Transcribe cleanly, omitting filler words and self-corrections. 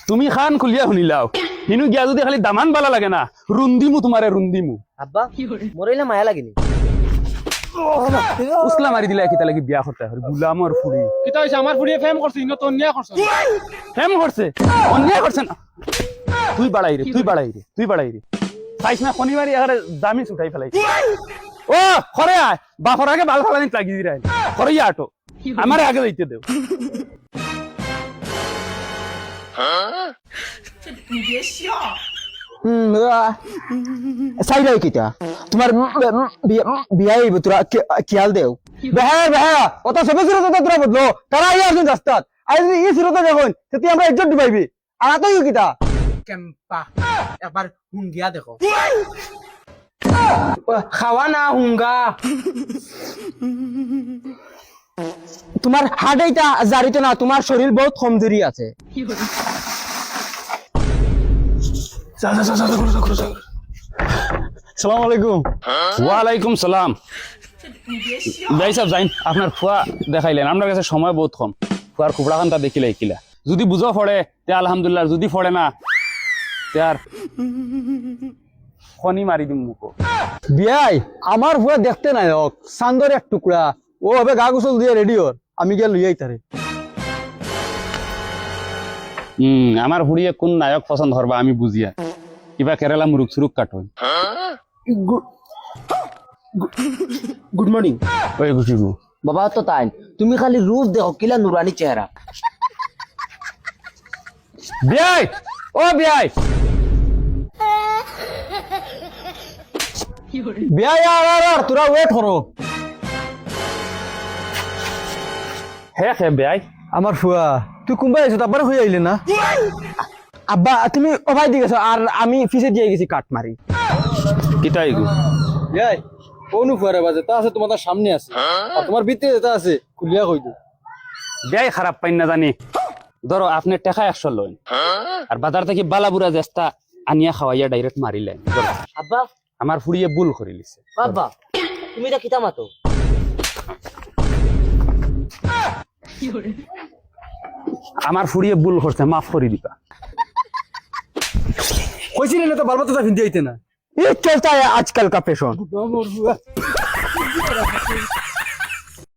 তুমি খান খুলিয়া শুনিলাও হিনু গিয়া যদি খালি দামান বালা লাগে না রুন্দিমু তোমারে রুন্দিমু আব্বা মরাইলে মায়া লাগেনি উসলা মারি দিলা কিতা লাগি বিয়া করতে হয় গুলামর ফুড়ি কিতা হইছে আমার ফুড়িয়ে ফেম করছিস না তো অন্যায় করছিস হেম করছে অন্যায় করছে না তুই বাড়াই রে তুই বাড়াই রে তুই বাড়াই রে চাইছ না শনিবারই এখানে দামি উঠাই ফেলাই ও খরে আয় বাপর আগে বাল ফালানি লাগি দিরাই খরে আটো আমার আগে যাইতে দেও চাই দাও কিতা তোমার বিয়া হইব তোরা খেয়াল দেও বেহা বেহা অত সবে সুরত তোরা বদলো তারা আই আসুন রাস্তাত আই ই সুরত দেখুন সেটি আমরা ইজ্জত দিবাইবি আর আতই কিতা কেম্পা একবার হুঙ্গিয়া দেখো খাওয়া না হুঙ্গা তোমার হার্ট এইটা জারিত না তোমার শরীর বহুত কমজোরি আছে সালাম আলাইকুম ওয়ালাইকুম সালাম যাই সাহেব যাইন আপনার ফুয়া দেখাইলেন আপনার কাছে সময় বহুত কম ফুয়ার খুবড়া খান্তা দেখিলে কিলা যদি বুঝো পড়ে তে আলহামদুলিল্লাহ যদি পড়ে না তে আর খনি মারি দিম মুখো বিয়াই আমার ভুয়া দেখতে নাই হোক চান্দর এক টুকরা ও হবে গা গোসল দিয়ে রেডি ওর আমি গিয়ে লইয়াই তারে আমার হুড়িয়ে কোন নায়ক পছন্দ করবা আমি বুঝিয়া কিবা কেরালা মুরুক সুরুক কাটুন গুড মর্নিং ওই গুছিগু বাবা তো তাই তুমি খালি রূপ দেখো কিলা নুরানি চেহারা বিয়াই ও বিয়াই বিয়াই আর তোরা ওয়েট করো হে বিয়াই আমার ফুয়া তুই কুম্বাই আছো তারপরে হয়ে আইলে না আব্বা তুমি ওভাই দিয়ে গেছো আর আমি ফিসে দিয়ে গেছি কাট মারি কিতাই গু বিয়াই কোনু ফুয়ারে বাজে তা আছে তোমার সামনে আছে আর তোমার ভিতরে যেটা আছে খুলিয়া কই দিও বিয়াই খারাপ পাইন না জানি ধরো আপনি টাকা 100 লইন আর বাজার থেকে বালাবুরা জেস্তা আনিয়া খাওয়াইয়া ডাইরেক্ট মারিলেন আব্বা আমার ফুড়িয়ে ভুল করে লিছে বাবা তুমি এটা কিতা মাতো আমার ফুড়িয়ে ভুল করছে মাফ করে দিবা কইছিলেন তো বারবার তো ভিন্দি আইতে না ये चलता है आजकल का फैशन